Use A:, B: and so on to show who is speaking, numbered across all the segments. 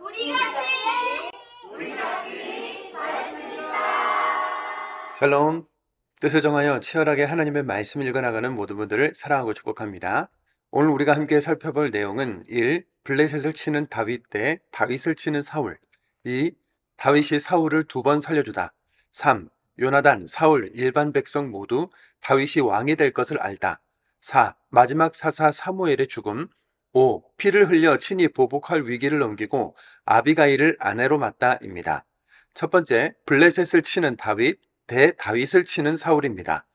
A: 우리 같이 말했습니다.
B: 샬롬, 뜻을 정하여 치열하게 하나님의 말씀을 읽어나가는 모든 분들을 사랑하고 축복합니다. 오늘 우리가 함께 살펴볼 내용은 1. 블레셋을 치는 다윗 대 다윗을 치는 사울. 2. 다윗이 사울을 2번 살려주다. 3. 요나단, 사울, 일반 백성 모두 다윗이 왕이 될 것을 알다. 4. 마지막 사사 사무엘의 죽음. 5. 피를 흘려 친히 보복할 위기를 넘기고 아비가일을 아내로 맞다입니다. 첫 번째, 블레셋을 치는 다윗 대 다윗을 치는 사울입니다.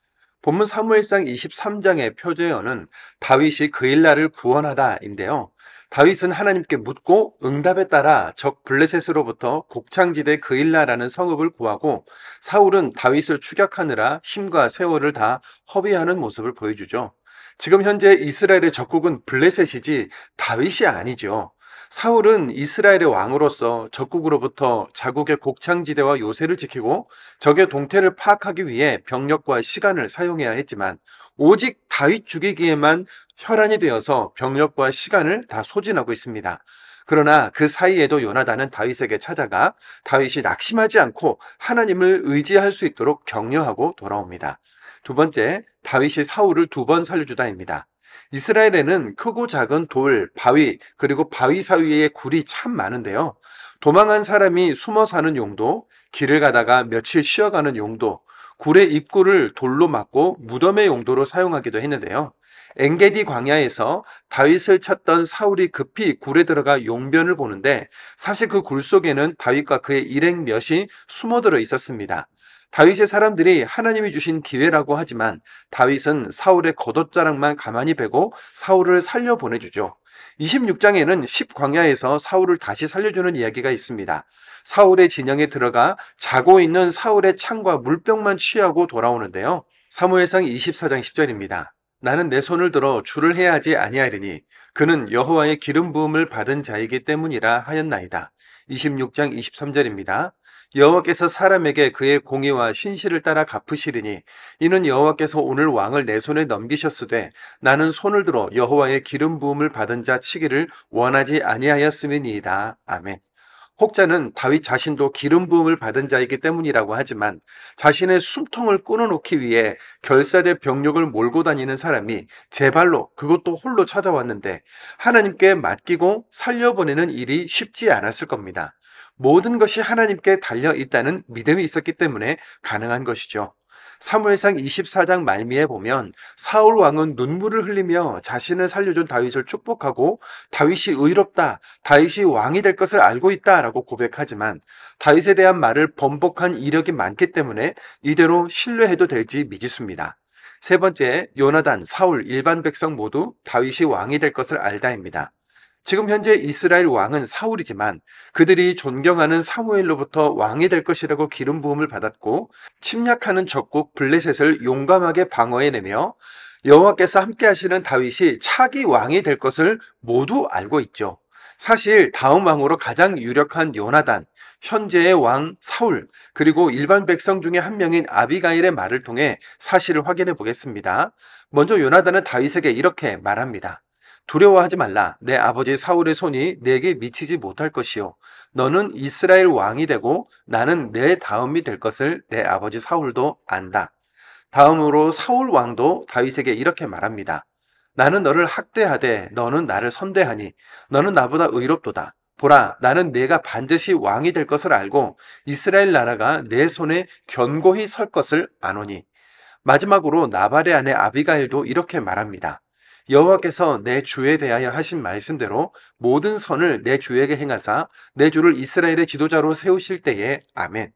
B: 본문 사무엘상 23장의 표제어는 다윗이 그일라를 구원하다인데요. 다윗은 하나님께 묻고 응답에 따라 적 블레셋으로부터 곡창지대 그일라라는 성읍을 구하고, 사울은 다윗을 추격하느라 힘과 세월을 다 허비하는 모습을 보여주죠. 지금 현재 이스라엘의 적국은 블레셋이지 다윗이 아니죠. 사울은 이스라엘의 왕으로서 적국으로부터 자국의 곡창지대와 요새를 지키고 적의 동태를 파악하기 위해 병력과 시간을 사용해야 했지만, 오직 다윗 죽이기에만 혈안이 되어서 병력과 시간을 다 소진하고 있습니다. 그러나 그 사이에도 요나단은 다윗에게 찾아가 다윗이 낙심하지 않고 하나님을 의지할 수 있도록 격려하고 돌아옵니다. 두 번째, 다윗이 사울을 2번 살려주다입니다. 이스라엘에는 크고 작은 돌, 바위, 그리고 바위 사이에 굴이 참 많은데요. 도망한 사람이 숨어 사는 용도, 길을 가다가 며칠 쉬어가는 용도, 굴의 입구를 돌로 막고 무덤의 용도로 사용하기도 했는데요. 엔게디 광야에서 다윗을 찾던 사울이 급히 굴에 들어가 용변을 보는데, 사실 그 굴 속에는 다윗과 그의 일행 몇이 숨어들어 있었습니다. 다윗의 사람들이 하나님이 주신 기회라고 하지만 다윗은 사울의 겉옷자락만 가만히 베고 사울을 살려 보내주죠. 26장에는 10광야에서 사울을 다시 살려주는 이야기가 있습니다. 사울의 진영에 들어가 자고 있는 사울의 창과 물병만 취하고 돌아오는데요. 사무엘상 24장 10절입니다. 나는 내 손을 들어 주를 해하지 아니하리니 그는 여호와의 기름 부음을 받은 자이기 때문이라 하였나이다. 26장 23절입니다. 여호와께서 사람에게 그의 공의와 신실을 따라 갚으시리니 이는 여호와께서 오늘 왕을 내 손에 넘기셨으되 나는 손을 들어 여호와의 기름 부음을 받은 자 치기를 원하지 아니하였음이니이다. 아멘. 혹자는 다윗 자신도 기름 부음을 받은 자이기 때문이라고 하지만, 자신의 숨통을 끊어놓기 위해 결사대 병력을 몰고 다니는 사람이 제 발로, 그것도 홀로 찾아왔는데 하나님께 맡기고 살려보내는 일이 쉽지 않았을 겁니다. 모든 것이 하나님께 달려 있다는 믿음이 있었기 때문에 가능한 것이죠. 사무엘상 24장 말미에 보면 사울 왕은 눈물을 흘리며 자신을 살려준 다윗을 축복하고 다윗이 의롭다, 다윗이 왕이 될 것을 알고 있다라고 고백하지만, 다윗에 대한 말을 번복한 이력이 많기 때문에 이대로 신뢰해도 될지 미지수입니다. 세 번째, 요나단, 사울, 일반 백성 모두 다윗이 왕이 될 것을 알다입니다. 지금 현재 이스라엘 왕은 사울이지만 그들이 존경하는 사무엘로부터 왕이 될 것이라고 기름 부음을 받았고, 침략하는 적국 블레셋을 용감하게 방어해내며 여호와께서 함께 하시는 다윗이 차기 왕이 될 것을 모두 알고 있죠. 사실 다음 왕으로 가장 유력한 요나단, 현재의 왕 사울, 그리고 일반 백성 중에 한 명인 아비가일의 말을 통해 사실을 확인해 보겠습니다. 먼저 요나단은 다윗에게 이렇게 말합니다. 두려워하지 말라. 내 아버지 사울의 손이 내게 미치지 못할 것이요. 너는 이스라엘 왕이 되고 나는 내 다음이 될 것을 내 아버지 사울도 안다. 다음으로 사울 왕도 다윗에게 이렇게 말합니다. 나는 너를 학대하되 너는 나를 선대하니 너는 나보다 의롭도다. 보라, 나는 내가 반드시 왕이 될 것을 알고 이스라엘 나라가 내 손에 견고히 설 것을 아노니. 마지막으로 나발의 아내 아비가일도 이렇게 말합니다. 여호와께서 내 주에 대하여 하신 말씀대로 모든 선을 내 주에게 행하사 내 주를 이스라엘의 지도자로 세우실 때에 아멘.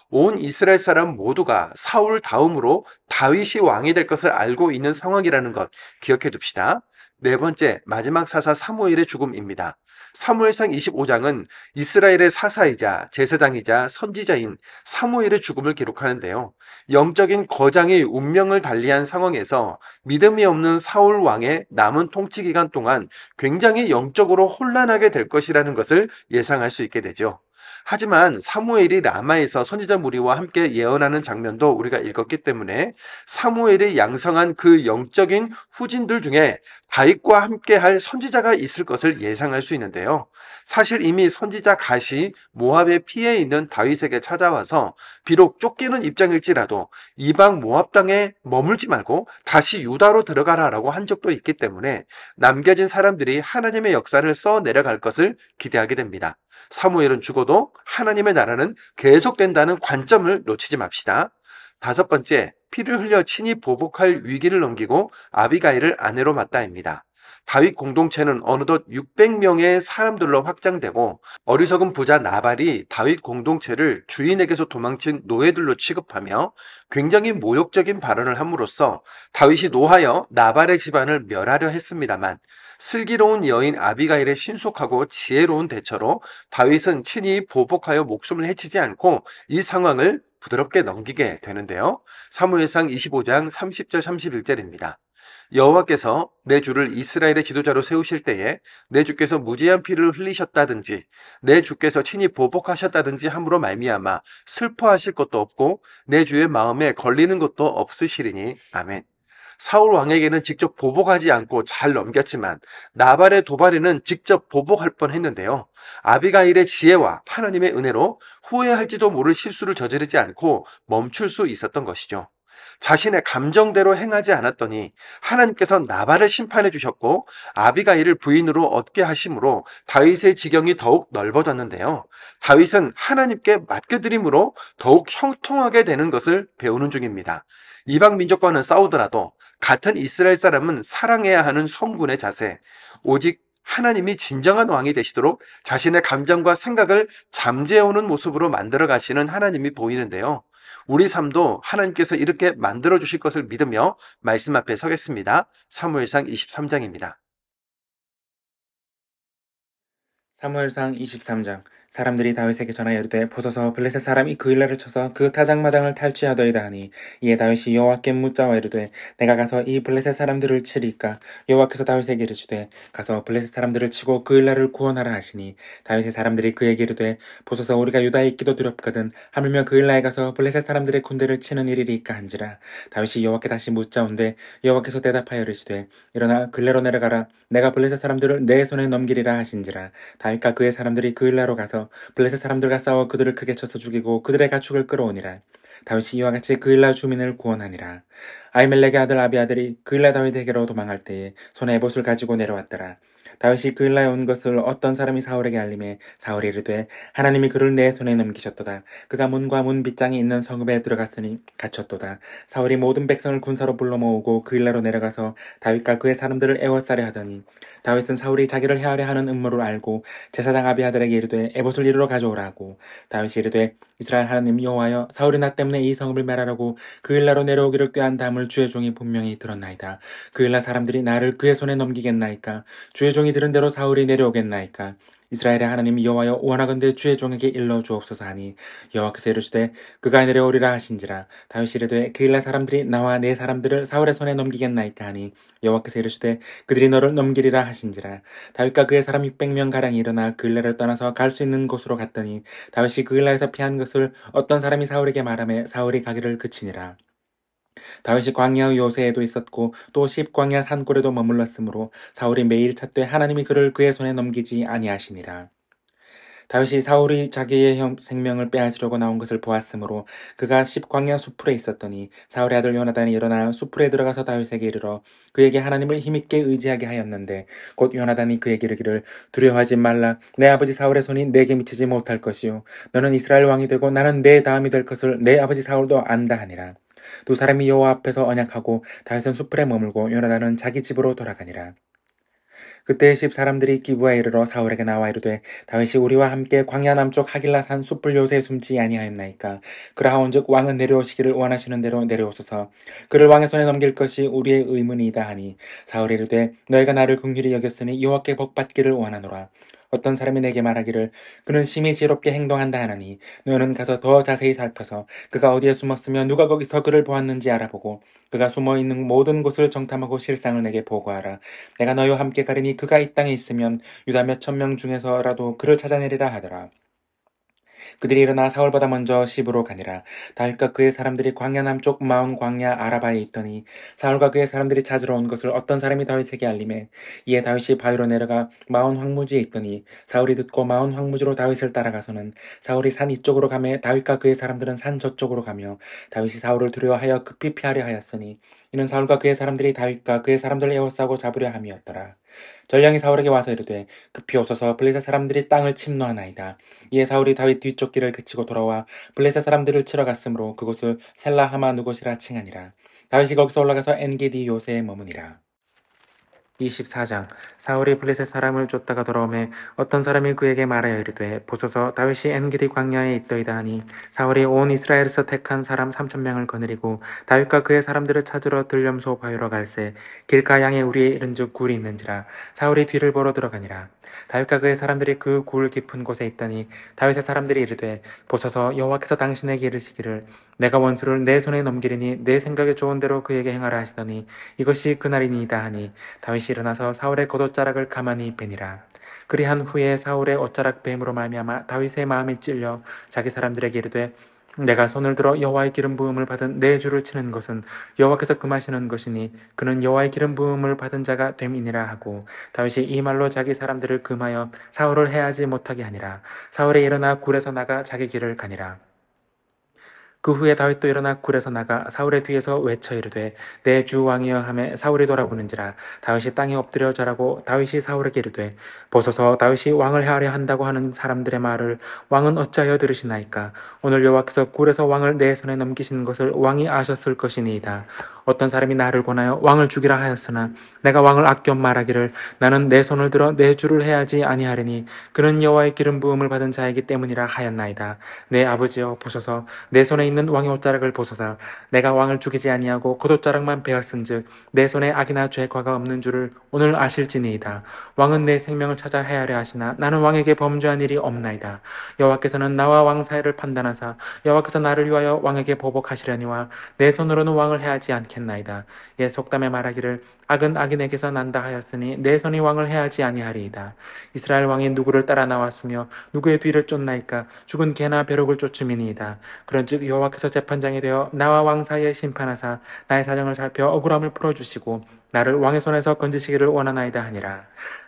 B: 온 이스라엘 사람 모두가 사울 다음으로 다윗이 왕이 될 것을 알고 있는 상황이라는 것 기억해 둡시다. 네 번째, 마지막 사사 사무엘의 죽음입니다. 사무엘상 25장은 이스라엘의 사사이자 제사장이자 선지자인 사무엘의 죽음을 기록하는데요. 영적인 거장이 운명을 달리한 상황에서 믿음이 없는 사울 왕의 남은 통치 기간 동안 굉장히 영적으로 혼란하게 될 것이라는 것을 예상할 수 있게 되죠. 하지만 사무엘이 라마에서 선지자 무리와 함께 예언하는 장면도 우리가 읽었기 때문에 사무엘이 양성한 그 영적인 후진들 중에 다윗과 함께 할 선지자가 있을 것을 예상할 수 있는데요. 사실 이미 선지자 갓이 모압의 피해 있는 다윗에게 찾아와서 비록 쫓기는 입장일지라도 이방 모압 땅에 머물지 말고 다시 유다로 들어가라라고 한 적도 있기 때문에 남겨진 사람들이 하나님의 역사를 써 내려갈 것을 기대하게 됩니다. 사무엘은 죽어도 하나님의 나라는 계속된다는 관점을 놓치지 맙시다. 다섯 번째, 피를 흘려 친히 보복할 위기를 넘기고 아비가일을 아내로 맞다입니다. 다윗 공동체는 어느덧 600명의 사람들로 확장되고 어리석은 부자 나발이 다윗 공동체를 주인에게서 도망친 노예들로 취급하며 굉장히 모욕적인 발언을 함으로써 다윗이 노하여 나발의 집안을 멸하려 했습니다만 슬기로운 여인 아비가일의 신속하고 지혜로운 대처로 다윗은 친히 보복하여 목숨을 해치지 않고 이 상황을 부드럽게 넘기게 되는데요. 사무엘상 25장 30절 31절입니다. 여호와께서 내 주를 이스라엘의 지도자로 세우실 때에 내 주께서 무지한 피를 흘리셨다든지 내 주께서 친히 보복하셨다든지 함으로 말미암아 슬퍼하실 것도 없고 내 주의 마음에 걸리는 것도 없으시리니 아멘. 사울 왕에게는 직접 보복하지 않고 잘 넘겼지만 나발의 도발에는 직접 보복할 뻔했는데요. 아비가일의 지혜와 하나님의 은혜로 후회할지도 모를 실수를 저지르지 않고 멈출 수 있었던 것이죠. 자신의 감정대로 행하지 않았더니 하나님께서 나발을 심판해 주셨고 아비가일을 부인으로 얻게 하심으로 다윗의 지경이 더욱 넓어졌는데요. 다윗은 하나님께 맡겨드림으로 더욱 형통하게 되는 것을 배우는 중입니다. 이방 민족과는 싸우더라도 같은 이스라엘 사람은 사랑해야 하는 성군의 자세, 오직 하나님이 진정한 왕이 되시도록 자신의 감정과 생각을 잠재우는 모습으로 만들어 가시는 하나님이 보이는데요. 우리 삶도 하나님께서 이렇게 만들어 주실 것을 믿으며 말씀 앞에 서겠습니다. 사무엘상 23장입니다.
C: 사무엘상 23장. 사람들이 다윗에게 전하여 이르되 보소서 블레셋 사람이 그 일날을 쳐서 그 타작마당을 탈취하더이다 하니 이에 다윗이 여호와께 묻자와 이르되 내가 가서 이 블레셋 사람들을 치리까. 여호와께서 다윗에게 이르시되 가서 블레셋 사람들을 치고 그 일날을 구원하라 하시니 다윗의 사람들이 그에게 이르되 보소서 우리가 유다에 있기도 두렵거든 하물며 그 일날에 가서 블레셋 사람들의 군대를 치는 일이리까 한지라. 다윗이 여호와께 다시 묻자온데 여호와께서 대답하여 이르시되 일어나 글레로 내려가라. 내가 블레셋 사람들을 내 손에 넘기리라 하신지라. 다윗과 그의 사람들이 그 일날로 가서 블레셋 사람들과 싸워 그들을 크게 쳐서 죽이고 그들의 가축을 끌어오니라. 다윗이 이와 같이 그 일날 주민을 구원하니라. 아히멜렉의 아들 아비아들이 그 일날 다윗에게로 도망할 때에 손에 에봇을 가지고 내려왔더라. 다윗이 그 일날에 온 것을 어떤 사람이 사울에게 알림해 사울이 이르되 하나님이 그를 내 손에 넘기셨도다. 그가 문과 문 빗장이 있는 성읍에 들어갔으니 갇혔도다. 사울이 모든 백성을 군사로 불러 모으고 그 일날로 내려가서 다윗과 그의 사람들을 애워싸려 하더니 다윗은 사울이 자기를 해하려 하는 음모를 알고 제사장 아비아들에게 이르되 에봇을 이리로 가져오라 하고 다윗이 이르되 이스라엘 하나님 여호와여 사울이 나 때문에 이 성읍을 멸하라고 그 일날로 내려오기를 꾀한 담을 주의 종이 분명히 들었나이다. 그 일날 사람들이 나를 그의 손에 넘기겠나이까. 주의 종이 들은 대로 사울이 내려오겠나이까. 이스라엘의 하나님 여호와여 원하건대 주의 종에게 일러 주옵소서 하니 여호와께서 이르시되 그가 내려오리라 하신지라. 다윗이 이르되 그 일날 사람들이 나와 내 사람들을 사울의 손에 넘기겠나이까 하니 여호와께서 이르시되 그들이 너를 넘기리라 하신지라. 다윗과 그의 사람 600명 가량이 일어나 그 일날을 떠나서 갈 수 있는 곳으로 갔더니 다윗이 그 일날에서 피한 것을 어떤 사람이 사울에게 말하며 사울이 가기를 그치니라. 다윗이 광야 요새에도 있었고 또 십광야 산골에도 머물렀으므로 사울이 매일 찾되 하나님이 그를 그의 손에 넘기지 아니하시니라. 다윗이 사울이 자기의 생명을 빼앗으려고 나온 것을 보았으므로 그가 십광야 수풀에 있었더니 사울의 아들 요나단이 일어나 수풀에 들어가서 다윗에게 이르러 그에게 하나님을 힘있게 의지하게 하였는데 곧 요나단이 그에게 이르기를 두려워하지 말라. 내 아버지 사울의 손이 내게 미치지 못할 것이요 너는 이스라엘 왕이 되고 나는 내 다음이 될 것을 내 아버지 사울도 안다 하니라. 두 사람이 여호와 앞에서 언약하고 다윗은 수풀에 머물고 요나단은 자기 집으로 돌아가니라. 그때 십 사람들이 기브아에 이르러 사울에게 나와 이르되 다윗이 우리와 함께 광야 남쪽 하길라 산 숯불 요새에 숨지 아니하였나이까. 그라하온즉 왕은 내려오시기를 원하시는 대로 내려오소서. 그를 왕의 손에 넘길 것이 우리의 의문이다 하니 사울이 이르되 너희가 나를 긍휼히 여겼으니 여호와께 복받기를 원하노라. 어떤 사람이 내게 말하기를 그는 심히 지혜롭게 행동한다 하나니 너는 가서 더 자세히 살펴서 그가 어디에 숨었으며 누가 거기서 그를 보았는지 알아보고 그가 숨어있는 모든 곳을 정탐하고 실상을 내게 보고하라. 내가 너희와 함께 가리니 그가 이 땅에 있으면 유다 몇 천 명 중에서라도 그를 찾아내리라 하더라. 그들이 일어나 사울보다 먼저 시브로 가니라. 다윗과 그의 사람들이 광야 남쪽 마온 광야 아라바에 있더니 사울과 그의 사람들이 찾으러 온 것을 어떤 사람이 다윗에게 알림해 이에 다윗이 바위로 내려가 마온 황무지에 있더니 사울이 듣고 마온 황무지로 다윗을 따라가서는 사울이 산 이쪽으로 가매 다윗과 그의 사람들은 산 저쪽으로 가며 다윗이 사울을 두려워하여 급히 피하려 하였으니 이는 사울과 그의 사람들이 다윗과 그의 사람들을 에워싸고 잡으려 함이었더라. 전령이 사울에게 와서 이르되 급히 오소서 블레셋 사람들이 땅을 침노하나이다. 이에 사울이 다윗 뒤쪽 길을 그치고 돌아와 블레셋 사람들을 치러 갔으므로 그곳을 셀라 하마 누곳이라 칭하니라. 다윗이 거기서 올라가서 엔게디 요새에 머무니라. 24장 사울이 블레셋 사람을 쫓다가 돌아오매 어떤 사람이 그에게 말하여 이르되 보소서 다윗이 엔게디 광야에 있더이다 하니 사울이 온 이스라엘에서 택한 사람 3,000명을 거느리고 다윗과 그의 사람들을 찾으러 들염소 바위로 갈새 길가 양에 우리에 이른즉 굴이 있는지라. 사울이 뒤를 보러 들어가니라. 다윗과 그의 사람들이 그 굴 깊은 곳에 있더니 다윗의 사람들이 이르되 보소서 여호와께서 당신에게 이르시기를 내가 원수를 내 손에 넘기리니 내 생각에 좋은 대로 그에게 행하라 하시더니 이것이 그날이니이다 하니 다윗이 일어나서 사울의 겉옷자락을 가만히 베니라. 그리한 후에 사울의 옷자락 뱀으로 말미암아 다윗의 마음이 찔려 자기 사람들에게 이르되 내가 손을 들어 여호와의 기름 부음을 받은 내 주를 치는 것은 여호와께서 금하시는 것이니 그는 여호와의 기름 부음을 받은 자가 됨이니라 하고 다윗이 이 말로 자기 사람들을 금하여 사울을 해하지 못하게 하니라. 사울이 일어나 굴에서 나가 자기 길을 가니라. 그 후에 다윗도 일어나 굴에서 나가 사울의 뒤에서 외쳐 이르되 내 주 왕이여 하매 사울이 돌아보는지라. 다윗이 땅에 엎드려 절하고 다윗이 사울에게 이르되 보소서 다윗이 왕을 해하려 한다고 하는 사람들의 말을 왕은 어찌하여 들으시나이까. 오늘 여호와께서 굴에서 왕을 내 손에 넘기신 것을 왕이 아셨을 것이니이다. 어떤 사람이 나를 권하여 왕을 죽이라 하였으나 내가 왕을 아껴 말하기를 나는 내 손을 들어 내 주를 해하지 아니하리니 그는 여호와의 기름 부음을 받은 자이기 때문이라 하였나이다. 내 아버지여 보소서 내 손에 있는 왕의 옷자락을 보소서. 내가 왕을 죽이지 아니하고 겉옷자락만 베었은즉 내 손에 악이나 죄과가 없는 줄을 오늘 아실지니이다. 왕은 내 생명을 찾아 해하려 하시나 나는 왕에게 범죄한 일이 없나이다. 여호와께서는 나와 왕 사이를 판단하사 여호와께서 나를 위하여 왕에게 보복하시려니와 내 손으로는 왕을 해하지 않겠나이다. 예 속담에 말하기를 악은 악인에게서 난다 하였으니 내 손이 왕을 해하지 아니하리이다. 이스라엘 왕이 누구를 따라 나왔으며 누구의 뒤를 쫓나이까. 죽은 개나 벼룩을 쫓음이니이다. 그런즉 여호와께서 재판장이 되어 나와 왕 사이에 심판하사 나의 사정을 살펴 억울함을 풀어주시고 나를 왕의 손에서 건지시기를 원하나이다 하니라.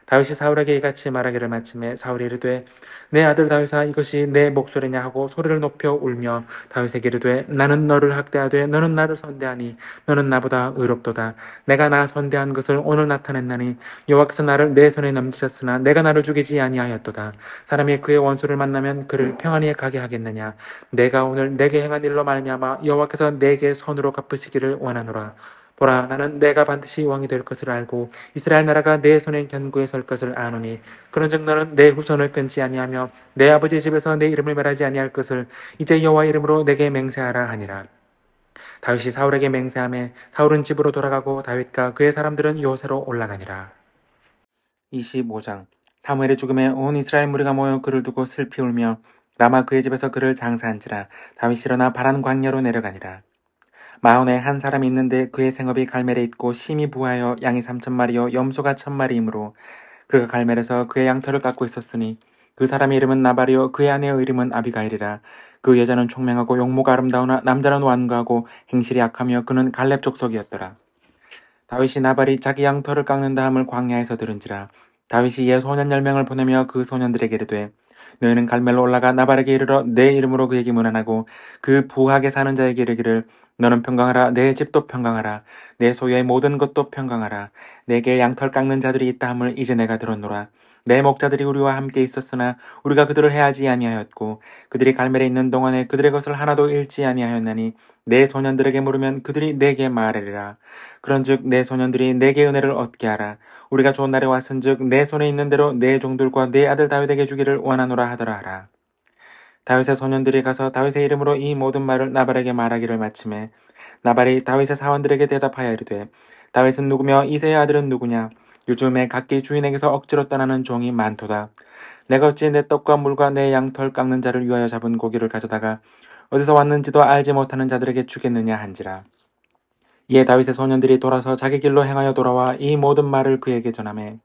C: 다윗이 사울에게 이같이 말하기를 마침에 사울이 이르되 내 아들 다윗아 이것이 내 목소리냐 하고 소리를 높여 울며 다윗에게 이르되 나는 너를 학대하되 너는 나를 선대하니 너는 나보다 의롭도다. 내가 나 선대한 것을 오늘 나타냈나니 여호와께서 나를 내 손에 넘기셨으나 내가 나를 죽이지 아니하였도다. 사람이 그의 원수를 만나면 그를 평안히 가게 하겠느냐. 내가 오늘 내게 행한 일로 말미암아 여호와께서 내게 손으로 갚으시기를 원하노라. 보라 나는 내가 반드시 왕이 될 것을 알고 이스라엘 나라가 내 손에 견고에 설 것을 아노니 그런즉 너는 내 후손을 끊지 아니하며 내 아버지 집에서 내 이름을 멸하지 아니할 것을 이제 여호와 이름으로 내게 맹세하라 하니라. 다윗이 사울에게 맹세하매 사울은 집으로 돌아가고 다윗과 그의 사람들은 요새로 올라가니라. 25장 사무엘의 죽음에 온 이스라엘 무리가 모여 그를 두고 슬피 울며 라마 그의 집에서 그를 장사한지라. 다윗이 일어나 바란 광야로 내려가니라. 마온에 한 사람이 있는데 그의 생업이 갈멜에 있고 심히 부하여 양이 3,000마리요 염소가 1,000마리이므로 그가 갈멜에서 그의 양털을 깎고 있었으니 그 사람의 이름은 나발이요 그의 아내의 이름은 아비가일이라. 그 여자는 총명하고 용모가 아름다우나 남자는 완고하고 행실이 악하며 그는 갈렙 족속이었더라. 다윗이 나발이 자기 양털을 깎는다 함을 광야에서 들은지라. 다윗이 옛 소년 10명을 보내며 그 소년들에게 이르되 너희는 갈멜로 올라가 나발에게 이르러 내 이름으로 그에게 문안하고 그 부하게 사는 자에게 이르기를 너는 평강하라. 내 집도 평강하라. 내 소유의 모든 것도 평강하라. 내게 양털 깎는 자들이 있다 함을 이제 내가 들었노라. 내 목자들이 우리와 함께 있었으나 우리가 그들을 해하지 아니하였고 그들이 갈멜에 있는 동안에 그들의 것을 하나도 잃지 아니하였나니 내 소년들에게 물으면 그들이 내게 말하리라. 그런즉 내 소년들이 내게 은혜를 얻게 하라. 우리가 좋은 날에 왔은즉 내 손에 있는 대로 내 종들과 내 아들 다윗에게 주기를 원하노라 하더라 하라. 다윗의 소년들이 가서 다윗의 이름으로 이 모든 말을 나발에게 말하기를 마침에 나발이 다윗의 사원들에게 대답하여 이르되 다윗은 누구며 이새의 아들은 누구냐. 요즘에 각기 주인에게서 억지로 떠나는 종이 많도다. 내가 어찌 내 떡과 물과 내 양털 깎는 자를 위하여 잡은 고기를 가져다가 어디서 왔는지도 알지 못하는 자들에게 주겠느냐 한지라. 이에 다윗의 소년들이 돌아서 자기 길로 행하여 돌아와 이 모든 말을 그에게 전하매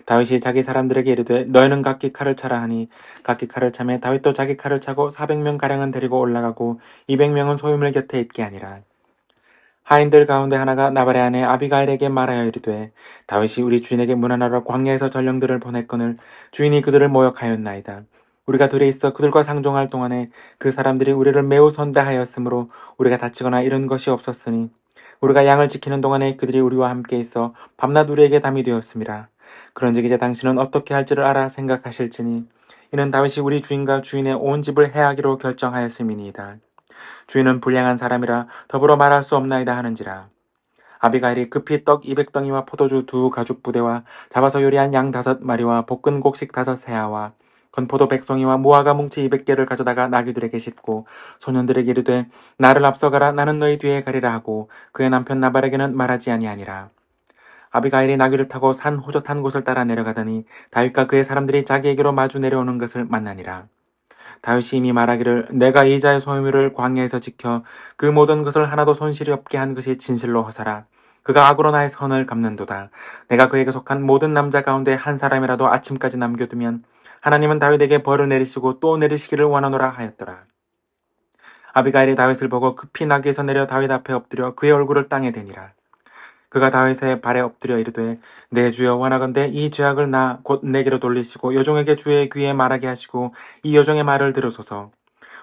C: 다윗이 자기 사람들에게 이르되 너희는 각기 칼을 차라 하니 각기 칼을 차매 다윗도 자기 칼을 차고 400명 가량은 데리고 올라가고 200명은 소유물 곁에 있게 하니라. 하인들 가운데 하나가 나발의 아내 아비가일에게 말하여 이르되 다윗이 우리 주인에게 문안하러 광야에서 전령들을 보냈거늘 주인이 그들을 모욕하였나이다. 우리가 들에 있어 그들과 상종할 동안에 그 사람들이 우리를 매우 선대하였으므로 우리가 다치거나 이런 것이 없었으니 우리가 양을 지키는 동안에 그들이 우리와 함께 있어 밤낮 우리에게 담이 되었습니다. 그런즉 이제 당신은 어떻게 할지를 알아 생각하실지니 이는 다윗이 우리 주인과 주인의 온 집을 해하기로 결정하였음이니이다. 주인은 불량한 사람이라 더불어 말할 수 없나이다 하는지라. 아비가일이 급히 떡 200덩이와 포도주 2가죽 부대와 잡아서 요리한 양 5마리와 볶은 곡식 5세아와 건포도 100송이와 무화과 뭉치 200개를 가져다가 나귀들에게 싣고 소년들에게 이르되 나를 앞서가라 나는 너희 뒤에 가리라 하고 그의 남편 나발에게는 말하지 아니하니라. 아비가일이 나귀를 타고 산 호젓한 곳을 따라 내려가더니 다윗과 그의 사람들이 자기에게로 마주 내려오는 것을 만나니라. 다윗이 이미 말하기를 내가 이 자의 소유물을 광야에서 지켜 그 모든 것을 하나도 손실이 없게 한 것이 진실로 허사라. 그가 악으로 나의 선을 갚는도다. 내가 그에게 속한 모든 남자 가운데 한 사람이라도 아침까지 남겨두면 하나님은 다윗에게 벌을 내리시고 또 내리시기를 원하노라 하였더라. 아비가일이 다윗을 보고 급히 나귀에서 내려 다윗 앞에 엎드려 그의 얼굴을 땅에 대니라. 그가 다윗의 발에 엎드려 이르되 내 주여 원하건대 이 죄악을 나 곧 내게로 돌리시고 여종에게 주의 귀에 말하게 하시고 이 여종의 말을 들으소서.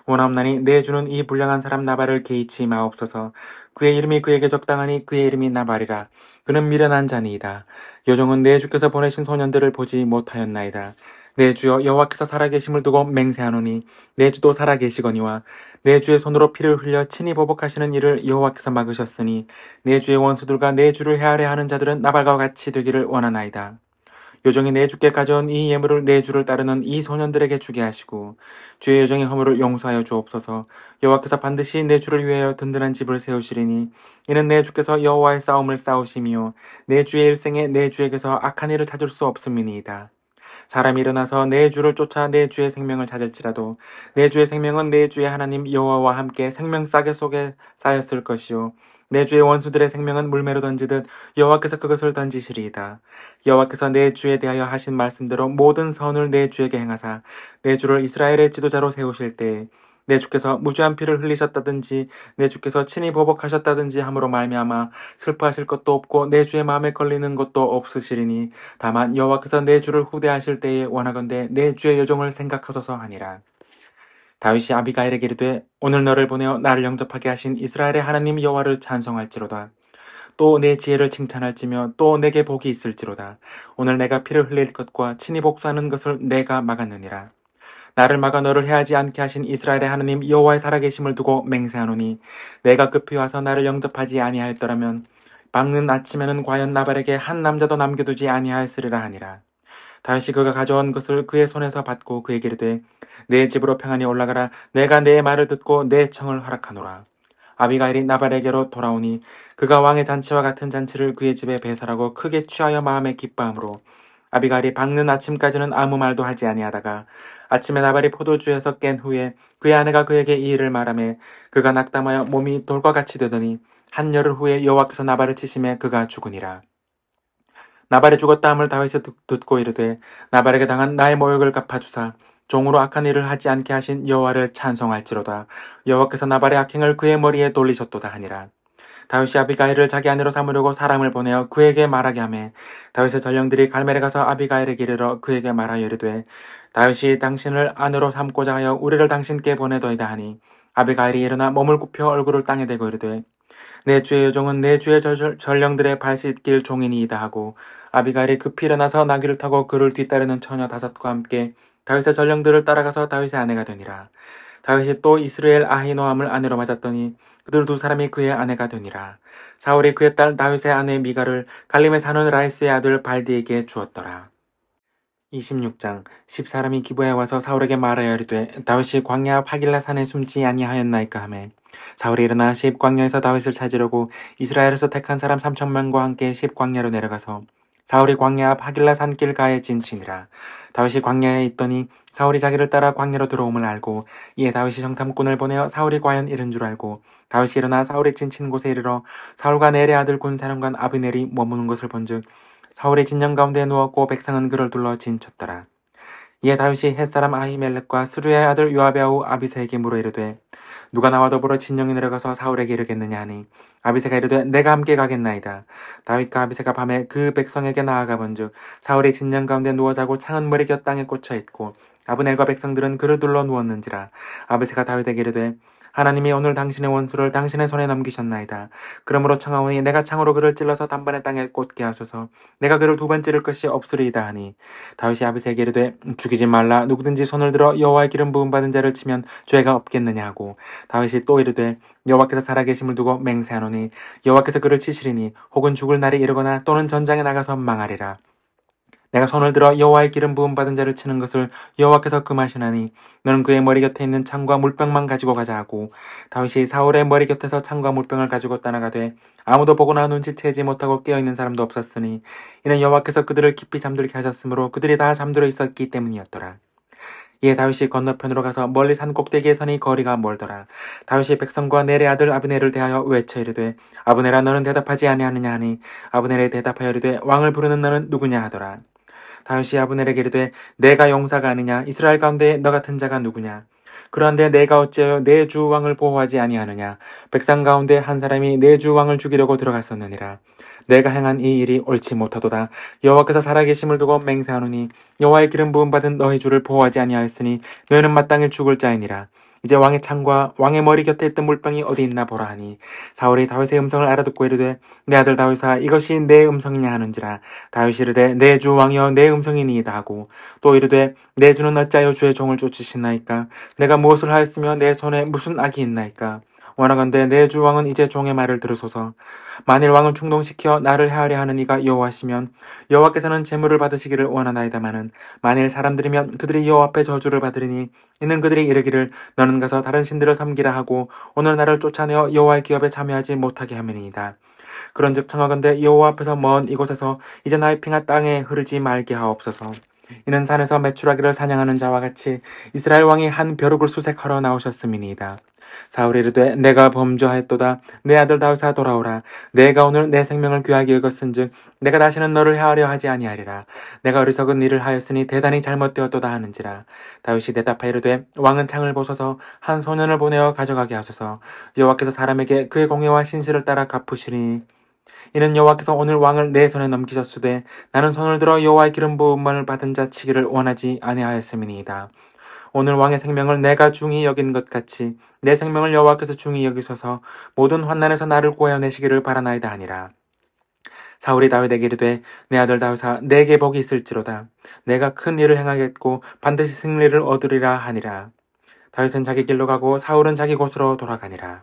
C: 원하옵나니 내 주는 이 불량한 사람 나발을 개의치 마옵소서. 그의 이름이 그에게 적당하니 그의 이름이 나발이라. 그는 미련한 자니이다. 여종은 내 주께서 보내신 소년들을 보지 못하였나이다. 내 주여 여호와께서 살아계심을 두고 맹세하노니 내 주도 살아계시거니와 내 주의 손으로 피를 흘려 친히 보복하시는 일을 여호와께서 막으셨으니 내 주의 원수들과 내 주를 헤아려 하는 자들은 나발과 같이 되기를 원하나이다. 요정이 내 주께 가져온 이 예물을 내 주를 따르는 이 소년들에게 주게 하시고 주의 여정의 허물을 용서하여 주옵소서. 여호와께서 반드시 내 주를 위하여 든든한 집을 세우시리니 이는 내 주께서 여호와의 싸움을 싸우시며 내 주의 일생에 내 주에게서 악한 일을 찾을 수 없음이니이다. 사람이 일어나서 내 주를 쫓아 내 주의 생명을 찾을지라도 내 주의 생명은 내 주의 하나님 여호와와 함께 생명 싸개 속에 쌓였을 것이요 내 주의 원수들의 생명은 물매로 던지듯 여호와께서 그것을 던지시리이다. 여호와께서 내 주에 대하여 하신 말씀대로 모든 선을 내 주에게 행하사 내 주를 이스라엘의 지도자로 세우실 때에 내 주께서 무죄한 피를 흘리셨다든지 내 주께서 친히 보복하셨다든지 함으로 말미암아 슬퍼하실 것도 없고 내 주의 마음에 걸리는 것도 없으시리니 다만 여호와께서 내 주를 후대하실 때에 원하건대 내 주의 여종을 생각하소서 하니라. 다윗이 아비가일에게 이르되 오늘 너를 보내어 나를 영접하게 하신 이스라엘의 하나님 여호와를 찬송할지로다. 또 내 지혜를 칭찬할지며 또 내게 복이 있을지로다. 오늘 내가 피를 흘릴 것과 친히 복수하는 것을 내가 막았느니라. 나를 막아 너를 해하지 않게 하신 이스라엘의 하나님 여호와의 살아계심을 두고 맹세하노니 내가 급히 와서 나를 영접하지 아니하였더라면 밝는 아침에는 과연 나발에게 한 남자도 남겨두지 아니하였으리라 하니라. 다윗이 그가 가져온 것을 그의 손에서 받고 그에게 이르되 내 집으로 평안히 올라가라. 내가 내 말을 듣고 내 청을 허락하노라. 아비가일이 나발에게로 돌아오니 그가 왕의 잔치와 같은 잔치를 그의 집에 배설하고 크게 취하여 마음에 기뻐함으로 아비가일이 밝는 아침까지는 아무 말도 하지 아니하다가 아침에 나발이 포도주에서 깬 후에 그의 아내가 그에게 이 일을 말하매 그가 낙담하여 몸이 돌과 같이 되더니 한 열흘 후에 여호와께서 나발을 치심에 그가 죽으니라. 나발이 죽었다 함을 다윗이 듣고 이르되 나발에게 당한 나의 모욕을 갚아주사 종으로 악한 일을 하지 않게 하신 여호와를 찬송할지로다. 여호와께서 나발의 악행을 그의 머리에 돌리셨도다 하니라. 다윗이 아비가일을 자기 아내로 삼으려고 사람을 보내어 그에게 말하게 하매 다윗의 전령들이 갈멜에 가서 아비가일에게 이르러 그에게 말하여 이르되 다윗이 당신을 아내로 삼고자 하여 우리를 당신께 보내더이다 하니 아비가일이 일어나 몸을 굽혀 얼굴을 땅에 대고 이르되 내 주의 여종은 내 주의 전령들의 발 씻길 종이니이다 하고 아비가일이 급히 일어나서 나귀를 타고 그를 뒤따르는 처녀 5과 함께 다윗의 전령들을 따라가서 다윗의 아내가 되니라. 다윗이 또 이스라엘 아히노함을 아내로 맞았더니 그들 2사람이 그의 아내가 되니라. 사울이 그의 딸 다윗의 아내 미가를 갈림에 사는 라이스의 아들 발디에게 주었더라. 26장 10사람이 기브에 와서 사울에게 말하여 이르되 다윗이 광야 앞 하길라 산에 숨지 아니하였나이까 하매 사울이 일어나 십광야에서 다윗을 찾으려고 이스라엘에서 택한 사람 3,000명과 함께 십광야로 내려가서 사울이 광야 앞 하길라 산길가에 진치니라. 다윗이 광야에 있더니 사울이 자기를 따라 광야로 들어옴을 알고 이에 다윗이 정탐꾼을 보내어 사울이 과연 이른 줄 알고 다윗이 일어나 사울이 진친 곳에 이르러 사울과 넬의 아들 군사령관 아브넬이 머무는 것을 본즉 사울이 진영 가운데 누웠고 백성은 그를 둘러 진쳤더라. 이에 다윗이 햇사람 아히멜렉과 스루야의 아들 요압의 아우 아비새에게 물어 이르되 누가 나와 더불어 진영에 내려가서 사울에게 이르겠느냐 하니 아비새가 이르되 내가 함께 가겠나이다. 다윗과 아비새가 밤에 그 백성에게 나아가 본즉 사울이 진영 가운데 누워 자고 창은 머리 곁 땅에 꽂혀 있고 아브넬과 백성들은 그를 둘러 누웠는지라. 아비새가 다윗에게 이르되 하나님이 오늘 당신의 원수를 당신의 손에 넘기셨나이다. 그러므로 청하오니 내가 창으로 그를 찔러서 단번에 땅에 꽂게 하소서. 내가 그를 두 번 찌를 것이 없으리이다 하니 다윗이 아비새에게 이르되 죽이지 말라. 누구든지 손을 들어 여호와의 기름 부음 받은 자를 치면 죄가 없겠느냐 하고 다윗이 또 이르되 여호와께서 살아계심을 두고 맹세하노니 여호와께서 그를 치시리니 혹은 죽을 날이 이르거나 또는 전장에 나가서 망하리라. 내가 손을 들어 여호와의 기름 부음 받은 자를 치는 것을 여호와께서 금하시나니 너는 그의 머리 곁에 있는 창과 물병만 가지고 가자 하고 다윗이 사울의 머리 곁에서 창과 물병을 가지고 떠나가되 아무도 보거나 눈치채지 못하고 깨어있는 사람도 없었으니 이는 여호와께서 그들을 깊이 잠들게 하셨으므로 그들이 다 잠들어 있었기 때문이었더라. 이에 다윗이 건너편으로 가서 멀리 산 꼭대기에 서니 거리가 멀더라. 다윗이 백성과 넬의 아들 아브넬을 대하여 외쳐 이르되 아브넬아 너는 대답하지 아니하느냐 하니 아브넬이 대답하여 이르되 왕을 부르는 너는 누구냐 하더라. 다윗이 아브넬에게 이르되 내가 용사가 아니냐 이스라엘 가운데 너 같은 자가 누구냐 그런데 내가 어찌하여 내 주 왕을 보호하지 아니하느냐 백성 가운데 한 사람이 내 주 왕을 죽이려고 들어갔었느니라. 내가 행한 이 일이 옳지 못하도다. 여호와께서 살아계심을 두고 맹세하노니 여호와의 기름 부음 받은 너희 주를 보호하지 아니하였으니 너희는 마땅히 죽을 자이니라. 이제 왕의 창과 왕의 머리 곁에 있던 물병이 어디 있나 보라 하니 사울이 다윗의 음성을 알아듣고 이르되 내 아들 다윗아 이것이 내 음성이냐 하는지라. 다윗이 이르되 내 주 왕이여 내 음성이니이다 하고 또 이르되 내 주는 어찌하여 주의 종을 쫓으시나이까. 내가 무엇을 하였으며 내 손에 무슨 악이 있나이까. 원하건대 내 주 왕은 이제 종의 말을 들으소서. 만일 왕을 충동시켜 나를 해하려 하는 이가 여호와시면 여호와께서는 재물을 받으시기를 원하나이다마는 만일 사람들이면 그들이 여호와 앞에 저주를 받으리니 이는 그들이 이르기를 너는 가서 다른 신들을 섬기라 하고 오늘 나를 쫓아내어 여호와의 기업에 참여하지 못하게 함이니이다. 그런즉 청하건대 여호와 앞에서 먼 이곳에서 이제 나의 피가 땅에 흐르지 말게 하옵소서. 이는 산에서 메추라기를 사냥하는 자와 같이 이스라엘 왕이 한 벼룩을 수색하러 나오셨음이니이다. 사울이 이르되 내가 범죄하였도다. 내 아들 다윗아 돌아오라. 내가 오늘 내 생명을 귀하게 여겼은즉 내가 다시는 너를 해하려 하지 아니하리라. 내가 어리석은 일을 하였으니 대단히 잘못되었도다 하는지라. 다윗이 대답하여 이르되 왕은 창을 보소서. 한 소년을 보내어 가져가게 하소서. 여호와께서 사람에게 그의 공의와 신실을 따라 갚으시리니 이는 여호와께서 오늘 왕을 내 손에 넘기셨으되 나는 손을 들어 여호와의 기름 부음을 받은 자 치기를 원하지 아니하였음이니이다. 오늘 왕의 생명을 내가 중히 여긴 것 같이 내 생명을 여호와께서 중히 여기소서. 모든 환난에서 나를 구하여내시기를 바라나이다 하니라. 사울이 다윗에게 이르되 내 아들 다윗아 내게 복이 있을지로다. 내가 큰 일을 행하겠고 반드시 승리를 얻으리라 하니라. 다윗은 자기 길로 가고 사울은 자기 곳으로 돌아가니라.